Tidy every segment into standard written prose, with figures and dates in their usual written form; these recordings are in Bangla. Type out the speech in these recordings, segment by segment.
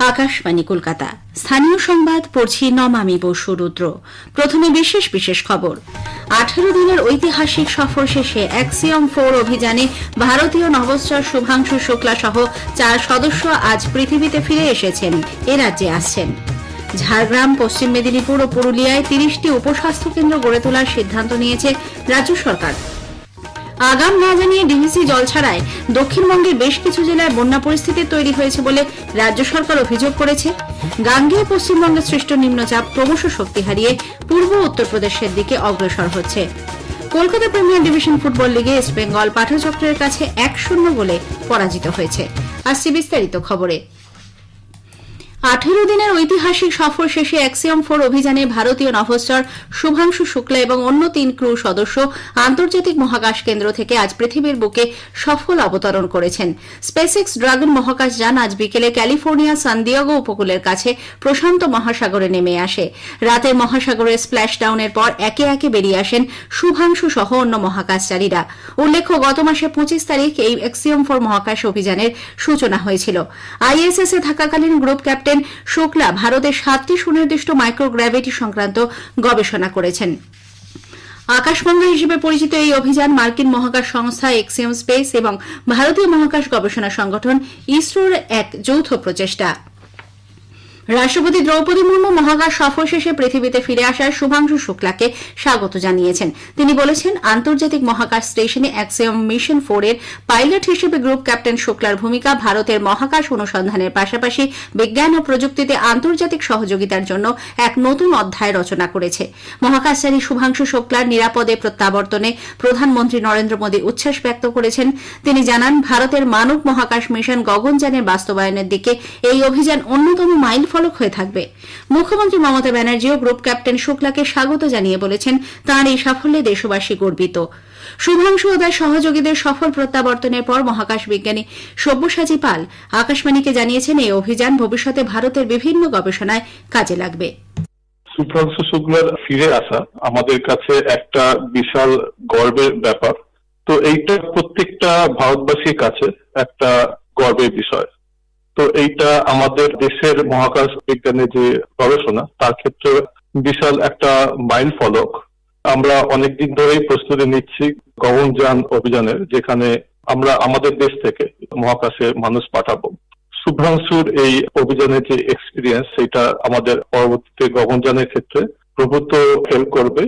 আকাশবাণী কলকাতা স্থানীয় সংবাদ পড়ছি নমামি বসু রুদ্র। প্রথমে বিশেষ বিশেষ খবর। 18 দিনের ঐতিহাসিক সফর শেষে অ্যাক্সিয়ম 4 অভিযানে ভারতীয় নভশ্চর শুভাংশু শুক্লা সহ 4 সদস্য আজ পৃথিবীতে ফিরে এসেছেন। এ রাজ্যে আসছেন। ঝাড়গ্রাম, পশ্চিম মেদিনীপুর ও পুরুলিয়ায় 30টি উপস্বাস্থ্য কেন্দ্র গড়ে তোলার সিদ্ধান্ত নিয়েছে রাজ্য সরকার। আগাম না জানিয়ে ডিভিসি জল ছাড়ায় দক্ষিণবঙ্গের বেশ কিছু জেলায় বন্যা পরিস্থিতি তৈরি হয়েছে বলে রাজ্য সরকার অভিযোগ করেছে। গাঙ্গেয় পশ্চিমবঙ্গে সৃষ্ট নিম্নচাপ ক্রমশ শক্তি হারিয়ে পূর্ব উত্তরপ্রদেশের দিকে অগ্রসর হচ্ছে। কলকাতা প্রিমিয়ার ডিভিশন ফুটবল লিগে ইস্টবেঙ্গল পাঠচক্রের কাছে 1-0 গোলে পরাজিত হয়েছে। আসছে বিস্তারিত খবরে। 18 দিনের ঐতিহাসিক সফর শেষে অ্যাক্সিয়ম 4 অভিযানে ভারতীয় নভশ্চর শুভাংশু শুক্লা এবং অন্য 3 ক্রু সদস্য আন্তর্জাতিক মহাকাশ কেন্দ্র থেকে আজ পৃথিবীর বুকে সফল অবতরণ করেছেন। স্পেসএক্স ড্রাগন মহাকাশযান আজ বিকেলে ক্যালিফোর্নিয়া সান দিয়েগো উপকূলের কাছে প্রশান্ত মহাসাগরে নেমে আসে। রাতের মহাসাগরের স্প্ল্যাশ ডাউনের পর একে একে বেরিয়ে আসেন শুভাংশু সহ অন্য মহাকাশচারীরা। উল্লেখ্য, গত মাসে 25 তারিখ এই অ্যাক্সিয়ম 4 মহাকাশ অভিযানের সূচনা হয়েছিল। আইএসএস এ থাকাকালীন গ্রুপ ক্যাপ্টেন শুক্লা ভারতের 7টি সুনির্দিষ্ট মাইক্রোগ্র্যাভিটি সংক্রান্ত গবেষণা করেছেন। আকাশগঙ্গা হিসেবে পরিচিত এই অভিযান মার্কিন মহাকাশ সংস্থা এক্সিয়ম স্পেস এবং ভারতীয় মহাকাশ গবেষণা সংগঠন ইসরোর এক যৌথ প্রচেষ্টা। রাষ্ট্রপতি দ্রৌপদী মুর্মু মহাকাশ সফর শেষে পৃথিবীতে ফিরে আসার শুভাংশু শুক্লাকে স্বাগত জানিয়েছেন। তিনি বলেছেন, আন্তর্জাতিক মহাকাশ স্টেশনে অ্যাক্সিয়ম মিশন 4 এর পাইলট হিসেবে গ্রুপ ক্যাপ্টেন শুক্লার ভূমিকা ভারতের মহাকাশ অনুসন্ধানের পাশাপাশি বিজ্ঞান ও প্রযুক্তিতে আন্তর্জাতিক সহযোগিতার জন্য এক নতুন অধ্যায় রচনা করেছে। মহাকাশচারী শুভাংশু শুক্লার নিরাপদে প্রত্যাবর্তনে প্রধানমন্ত্রী নরেন্দ্র মোদী উচ্ছ্বাস ব্যক্ত করেছেন। তিনি জানান, ভারতের মানব মহাকাশ মিশন গগনযানের বাস্তবায়নের দিকে এই অভিযান অন্যতম মাইল হয়ে থাকবে। মুখ্যমন্ত্রী মমতা ব্যানার্জিও গ্রুপ ক্যাপ্টেন শুক্লাকে স্বাগত জানিয়ে বলেছেন, তাঁর এই সাফল্যে দেশবাসী গর্বিত। শুভাংশু ও তার সহযোগীদের সফল প্রত্যাবর্তনের পর মহাকাশ বিজ্ঞানী সব্যসাচী পাল আকাশবাণীকে জানিয়েছেন, এই অভিযান ভবিষ্যতে ভারতের বিভিন্ন গবেষণায় কাজে লাগবে। শুভাংশু শুক্লার ফিরে আসা আমাদের কাছে একটা বিশাল গর্বের ব্যাপার। তো এইটা প্রত্যেকটা ভারতবাসীর কাছে একটা গর্বের বিষয়। তো এইটা আমাদের দেশের মহাকাশ বিজ্ঞানের যে গবেষণা তার ক্ষেত্রে বিশাল একটা মাইল ফলক। আমরা অনেকদিন ধরেই প্রস্তুতি নিচ্ছি গগনযান অভিযানের, যেখানে আমরা আমাদের দেশ থেকে মহাকাশে মানুষ পাঠাবো। শুভ্রাংশুর এই অভিযানের যে এক্সপিরিয়েন্স, সেটা আমাদের পরবর্তীতে গগনযানের ক্ষেত্রে প্রভূত হেল্প করবে।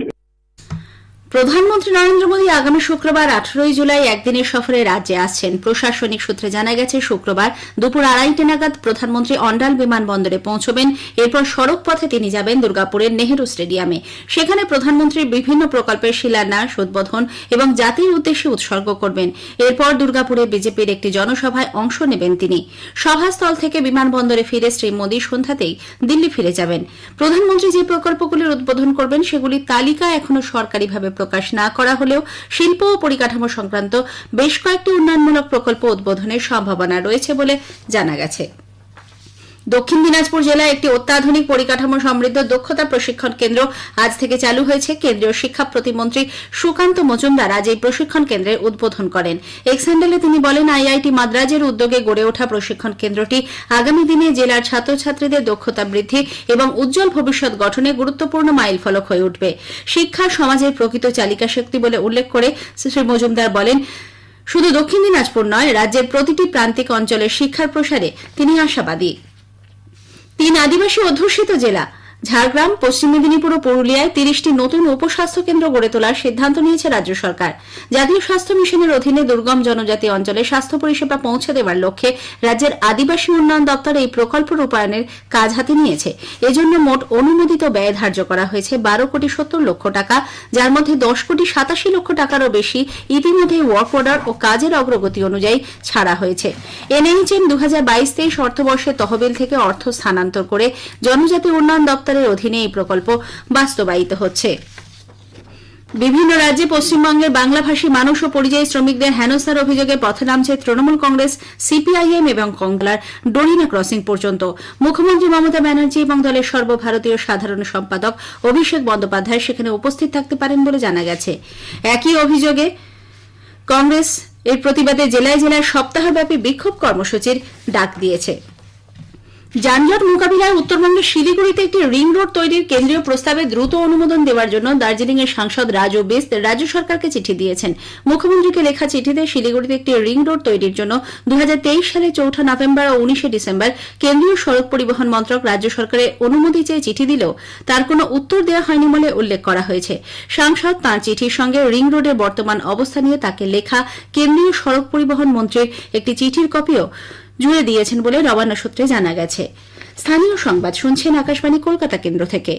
প্রধানমন্ত্রী নরেন্দ্র মোদী আগামী শুক্রবার 18 জুলাই একদিনের সফরে রাজ্যে আসছেন। প্রশাসনিক সূত্রে জানা গেছে, শুক্রবার দুপুর 2:30 নাগাদ প্রধানমন্ত্রী অন্ডাল বিমানবন্দরে পৌঁছবেন। এরপর সড়ক পথে তিনি যাবেন দুর্গাপুরের নেহেরু স্টেডিয়ামে। সেখানে প্রধানমন্ত্রী বিভিন্ন প্রকল্পের শিলান্যাস, উদ্বোধন এবং জাতির উদ্দেশ্যে উৎসর্গ করবেন। এরপর দুর্গাপুরে বিজেপির একটি জনসভায় অংশ নেবেন তিনি। সভাস্থল থেকে বিমানবন্দরে ফিরে শ্রী মোদী সন্ধ্যাতেই দিল্লি ফিরে যাবেন। প্রধানমন্ত্রী যে প্রকল্পগুলির উদ্বোধন করবেন সেগুলির তালিকা এখনও সরকারিভাবে প্রকাশ না করা হলেও শিল্প ও পরিকাঠামো সংক্রান্ত বেশ কয়েকটি উন্নয়নমূলক প্রকল্প উদ্বোধনের সম্ভাবনা রয়েছে বলে জানা গেছে। দক্ষিণ দিনাজপুর জেলায় একটি অত্যাধুনিক পরিকাঠামো সমৃদ্ধ দক্ষতা প্রশিক্ষণ কেন্দ্র আজ থেকে চালু হয়েছে। কেন্দ্রীয় শিক্ষা প্রতিমন্ত্রী সুকান্ত মজুমদার আজ এই প্রশিক্ষণ কেন্দ্রের উদ্বোধন করেন। এক্স হ্যান্ডেলে তিনি বলেন, আইআইটি মাদ্রাজের উদ্যোগে গড়ে ওঠা প্রশিক্ষণ কেন্দ্রটি আগামী দিনে জেলার ছাত্রছাত্রীদের দক্ষতা বৃদ্ধি এবং উজ্জ্বল ভবিষ্যৎ গঠনে গুরুত্বপূর্ণ মাইলফলক হয়ে উঠবে। শিক্ষা সমাজের প্রকৃত চালিকা শক্তি বলে উল্লেখ করে শ্রী মজুমদার বলেন, শুধু দক্ষিণ দিনাজপুর নয়, রাজ্যের প্রতিটি প্রান্তিক অঞ্চলের শিক্ষার প্রসারে তিনি আশাবাদী। 3 আদিবাসী অধ্যুষিত জেলা ঝাড়গ্রাম, পশ্চিম মেদিনীপুর ও পুরুলিয়ায় 30টি নতুন উপস্বাস্থ্য কেন্দ্র গড়ে তোলার সিদ্ধান্ত নিয়েছে রাজ্য সরকার। জাতীয় স্বাস্থ্য মিশনের অধীনে দুর্গম জনজাতি অঞ্চলে স্বাস্থ্য পরিষেবা পৌঁছে দেওয়ার লক্ষ্যে রাজ্যের আদিবাসী উন্নয়ন দপ্তর এই প্রকল্প রূপায়ণের কাজ হাতে নিয়েছে। এজন্য মোট অনুমোদিত ব্যয় ধার্য করা হয়েছে 12,70,00,000 টাকা, যার মধ্যে 10,87,00,000 টাকারও বেশি ইতিমধ্যে ওয়ার্ক অর্ডার ও কাজের অগ্রগতি অনুযায়ী ছাড়া হয়েছে। এনএইচএম 2022-23 অর্থবর্ষের তহবিল থেকে অর্থ স্থানান্তর করে জনজাতি উন্নয়ন দপ্তর অধীনে এই প্রকল্প বাস্তবায়িত হচ্ছে। বিভিন্ন রাজ্যে পশ্চিমবঙ্গের বাংলাভাষী মানুষ ও পরিযায়ী শ্রমিকদের হেনস্থার অভিযোগে পথে নামছে তৃণমূল কংগ্রেস, সিপিআইএম এবং কংলার ডোরিনা ক্রসিং পর্যন্ত। মুখ্যমন্ত্রী মমতা ব্যানার্জি এবং দলের সর্বভারতীয় সাধারণ সম্পাদক অভিষেক বন্দ্যোপাধ্যায় সেখানে উপস্থিত থাকতে পারেন বলে জানা গেছে। একই অভিযোগে কংগ্রেস এর প্রতিবাদে জেলায় জেলায় সপ্তাহব্যাপী বিক্ষোভ কর্মসূচির ডাক দিয়েছে। যানজট মোকাবিলায় উত্তরবঙ্গের শিলিগুড়িতে একটি রিং রোড তৈরির কেন্দ্রীয় প্রস্তাবে দ্রুত অনুমোদন দেওয়ার জন্য দার্জিলিং এর সাংসদ রাজু বিস্ত রাজ্য সরকারকে চিঠি দিয়েছেন। মুখ্যমন্ত্রীকে লেখা চিঠিতে শিলিগুড়িতে একটি রিং রোড তৈরির জন্য 2023 সালে 4 নভেম্বর ও 19 ডিসেম্বর কেন্দ্রীয় সড়ক পরিবহন মন্ত্রক রাজ্য সরকারের অনুমতি চেয়ে চিঠি দিলেও তার কোনো উত্তর দেওয়া হয়নি বলে উল্লেখ করা হয়েছে। সাংসদ তাঁর চিঠির সঙ্গে রিং রোডের বর্তমান অবস্থা নিয়ে তাকে লেখা কেন্দ্রীয় সড়ক পরিবহন মন্ত্রীর একটি চিঠির কপিও জুড়ে দিয়েছেন বলে নবান্ন সূত্রে জানা গেছে। স্থানীয় সংবাদ শুনছেন আকাশবাণী কলকাতা কেন্দ্র থেকে।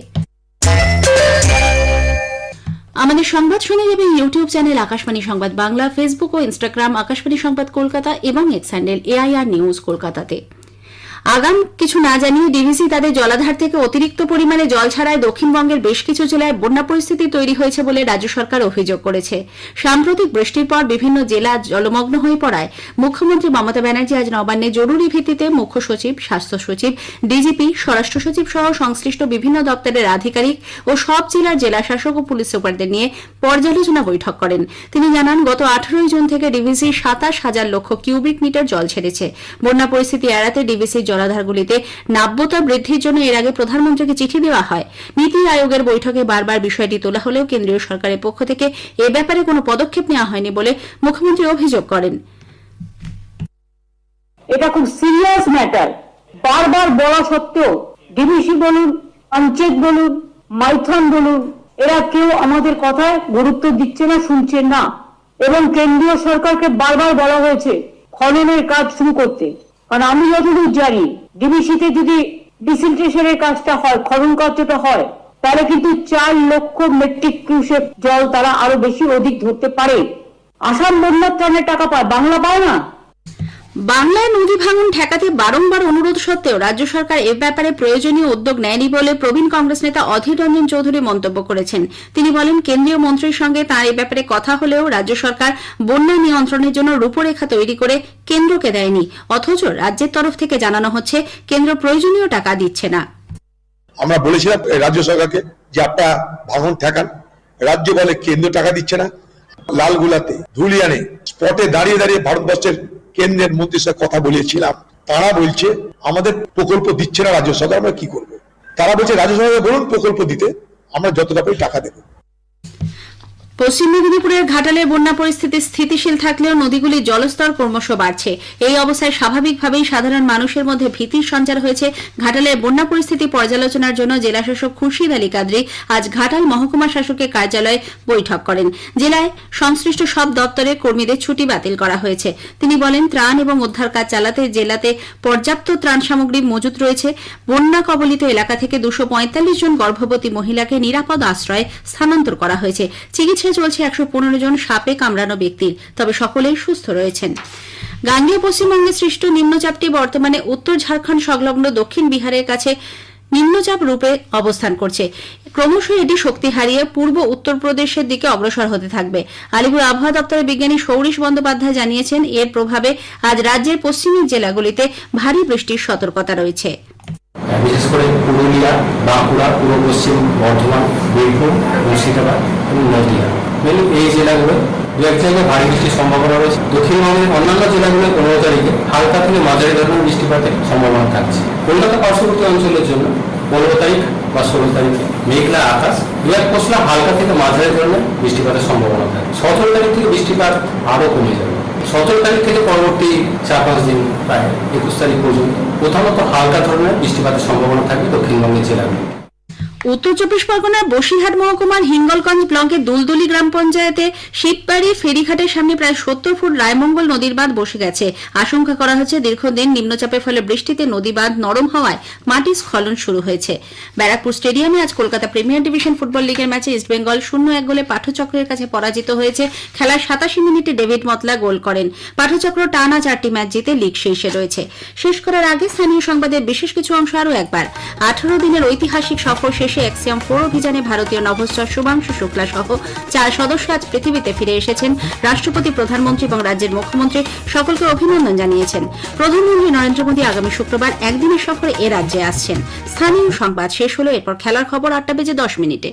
আমাদের সংবাদ শুনে যাবেন ইউটিউব চ্যানেল আকাশবাণী সংবাদ বাংলা, ফেসবুক ও ইনস্টাগ্রাম আকাশবাণী সংবাদ কলকাতা এবং এক্স হ্যান্ডেল AIR নিউজ কলকাতাতে। আগাম কিছু না জানিয়ে ডিভিসি তাদের জলাধার থেকে অতিরিক্ত পরিমাণে জল ছাড়ায় দক্ষিণবঙ্গের বেশ কিছু জেলায় বন্যা পরিস্থিতি তৈরি হয়েছে বলে রাজ্য সরকার অভিযোগ করেছে। সাম্প্রতিক বৃষ্টির পর বিভিন্ন জেলা জলমগ্ন হয়ে পড়ায় মুখ্যমন্ত্রী মমতা ব্যানার্জি আজ নবান্নে জরুরি ভিত্তিতে মুখ্য সচিব, স্বাস্থ্য সচিব, ডিজিপি, স্বরাষ্ট্র সচিব সহ সংশ্লিষ্ট বিভিন্ন দপ্তরের আধিকারিক ও সব জেলার জেলাশাসক ও পুলিশ সুপারদের নিয়ে পর্যালোচনা বৈঠক করেন। তিনি জানান, গত 18 জুন থেকে ডিভিসি 27,000 লক্ষ কিউবিক মিটার জল ছেড়েছে। বন্যা পরিস্থিতি এড়াতে ডিভিসি জলাধারগুলিতে নাব্যতা বৃদ্ধির জন্য এর আগে প্রধানমন্ত্রীকে চিঠি দেওয়া হয়। নীতি আয়োগের বৈঠকে বারবার বিষয়টি তোলা হলেও কেন্দ্রীয় সরকারের পক্ষ থেকে এ ব্যাপারে কোনো পদক্ষেপ নেওয়া হয়নি বলে মুখ্যমন্ত্রী অভিযোগ করেন। এটা খুব সিরিয়াস ম্যাটার। বারবার বলা সত্ত্বেও ডিভিসি বলুন, পঞ্চায়েত বলুন, মাইথন বলুন, এরা কেউ আমাদের কথায় গুরুত্ব দিচ্ছে না, শুনছে না। এবং কেন্দ্রীয় সরকারকে বারবার বলা হয়েছে খননের কাজ শুরু করতে। কারণ আমি যতদূর জানি, ডিভিসিতে যদি ডিসিলটেশনের কাজটা হয়, খনন কার্যটা হয়, তাহলে কিন্তু 4 লক্ষ মেট্রিক কিউসেক জল তারা আরো বেশি অধিক ধরতে পারে। আসাম বন্যার ত্রাণের টাকা পায়, বাংলা পায় না। বাংলায় নদী ভাঙন ঠেকাতে বারংবার অনুরোধ সত্ত্বেও রাজ্য সরকার এ ব্যাপারে প্রয়োজনীয় উদ্যোগ নেয়নি বলে প্রবীণ কংগ্রেস নেতা অধীর রঞ্জন চৌধুরী মন্তব্য করেছেন। তিনি বলেন, কেন্দ্রীয় মন্ত্রীর সঙ্গে তাঁর এ ব্যাপারে কথা হলেও রাজ্য সরকার বন্যা নিয়ন্ত্রণের জন্য রূপরেখা তৈরি করে কেন্দ্রকে দেয়নি, অথচ রাজ্যের তরফ থেকে জানানো হচ্ছে কেন্দ্র প্রয়োজনীয় টাকা দিচ্ছে না। আমরা বলেছিলাম রাজ্য সরকারকে যে আপনারা ভাঙন ঠেকান, রাজ্য বলে কেন্দ্র টাকা দিচ্ছে না। লালগুলাতে, ধুলিয়ানে স্পটে দাঁড়িয়ে দাঁড়িয়ে ভারতবর্ষের কেন্দ্রের মন্ত্রীর সাথে কথা বলেছিলাম। তারা বলছে আমাদের প্রকল্প দিচ্ছে না রাজ্য সরকার, আমরা কি করবো? তারা বলছে রাজ্য সরকার বলুন প্রকল্প দিতে, আমরা যতটা পারি টাকা দেবো। পশ্চিম মেদিনীপুরের ঘাটালের বন্যা পরিস্থিতি স্থিতিশীল থাকলেও নদীগুলির জলস্তর ক্রমশ বাড়ছে। এই অবস্থায় স্বাভাবিকভাবেই সাধারণ মানুষের মধ্যে ভীতির সঞ্চার হয়েছে। ঘাটালের বন্যা পরিস্থিতি পর্যালোচনার জন্য জেলাশাসক খুরশিদ আলী কাদরি আজ ঘাটাল মহকুমা শাসকের কার্যালয়ে বৈঠক করেন। জেলায় সংশ্লিষ্ট সব দপ্তরের কর্মীদের ছুটি বাতিল করা হয়েছে। তিনি বলেন, ত্রাণ এবং উদ্ধার কাজ চালাতে জেলাতে পর্যাপ্ত ত্রাণ সামগ্রী মজুত রয়েছে। বন্যা কবলিত এলাকা থেকে 245 জন গর্ভবতী মহিলাকে নিরাপদ আশ্রয়ে স্থানান্তর করা হয়েছে। চিকিৎসা চলছে 115 জন সাপে কামড়ানো ব্যক্তির, তবে সকলেই সুস্থ রয়েছেন। গাঙ্গেয় পশ্চিমবঙ্গে সৃষ্ট নিম্নচাপটি বর্তমানে উত্তর ঝাড়খণ্ড সংলগ্ন দক্ষিণ বিহারের কাছে নিম্নচাপ রূপে অবস্থান করছে। ক্রমশ এটি শক্তি হারিয়ে পূর্ব উত্তরপ্রদেশের দিকে অগ্রসর হতে থাকবে। আলিপুর আবহাওয়া দপ্তরের বিজ্ঞানী সৌরিশ বন্দ্যোপাধ্যায় জানিয়েছেন, এর প্রভাবে আজ রাজ্যের পশ্চিমের জেলাগুলিতে ভারী বৃষ্টির সতর্কতা রয়েছে। বিশেষ করে পুরুলিয়া, বাঁকুড়া, পূর্ব পশ্চিম বর্ধমান, বীরভূম, মুর্শিদাবাদ এবং নদিয়া, এই জেলাগুলো দু এক জায়গায় ভারী বৃষ্টির সম্ভাবনা রয়েছে। দক্ষিণবঙ্গের অন্যান্য জেলাগুলো 15 তারিখে হালকা থেকে মাঝারি ধরনের বৃষ্টিপাতের সম্ভাবনা থাকছে। কলকাতা পার্শ্ববর্তী অঞ্চলের জন্য 15 তারিখ বা 16 তারিখে মেঘলা আকাশ, দু এক পশলা হালকা থেকে মাঝারি ধরনের বৃষ্টিপাতের সম্ভাবনা থাকে। 17 তারিখ থেকে বৃষ্টিপাত আরও কমে যাবে। 17 তারিখ থেকে পরবর্তী 4-5 দিন প্রায় 21 তারিখ পর্যন্ত প্রধানত হালকা ধরনের বৃষ্টিপাতের সম্ভাবনা থাকবে দক্ষিণবঙ্গের জেলাগুলো। উত্তর 24 পরগনার বসিরহাট মহকুমার হিঙ্গলগঞ্জ ব্লকের দুলদুলি গ্রাম পঞ্চায়েতে শিববাড়ি ফেরিঘাটের সামনে প্রায় 70 ফুট রায়মঙ্গল নদীর বাঁধ বসে গেছে। আশঙ্কা করা হচ্ছে দীর্ঘদিন নিম্নচাপের ফলে বৃষ্টিতে নদী বাঁধ নরম হওয়ায় মাটির স্খলন শুরু হয়েছে। ব্যারাকপুর স্টেডিয়ামে আজ কলকাতা প্রিমিয়ার ডিভিশন ফুটবল লিগের ম্যাচে ইস্টবেঙ্গল 0-1 গোলে পাঠচক্রের কাছে পরাজিত হয়েছে। খেলার 87 মিনিটে ডেভিড মতলা গোল করেন। পাঠচক্র টানা 4টি ম্যাচ জিতে লিগ শীর্ষে রয়েছে। শেষ করার আগে স্থানীয় সংবাদের বিশেষ কিছু অংশ আরও একবার। 18 দিনের ঐতিহাসিক সফর শেষে এক্সিয়াম 4 অভিযানে ভারতীয় নভোশ্চর শুভাংশু শুক্লা সহ 4 সদস্য আজ পৃথিবীতে ফিরে এসেছেন। রাষ্ট্রপতি, প্রধানমন্ত্রী এবং রাজ্যের মুখ্যমন্ত্রী সকলকে অভিনন্দন জানিয়েছেন। প্রধানমন্ত্রী নরেন্দ্র মোদী আগামী শুক্রবার একদিনের সফরে এ রাজ্যে আসছেন। স্থানীয় সংবাদ শেষ হলো, এরপর খেলার খবর 8টা বেজে 10 মিনিটে।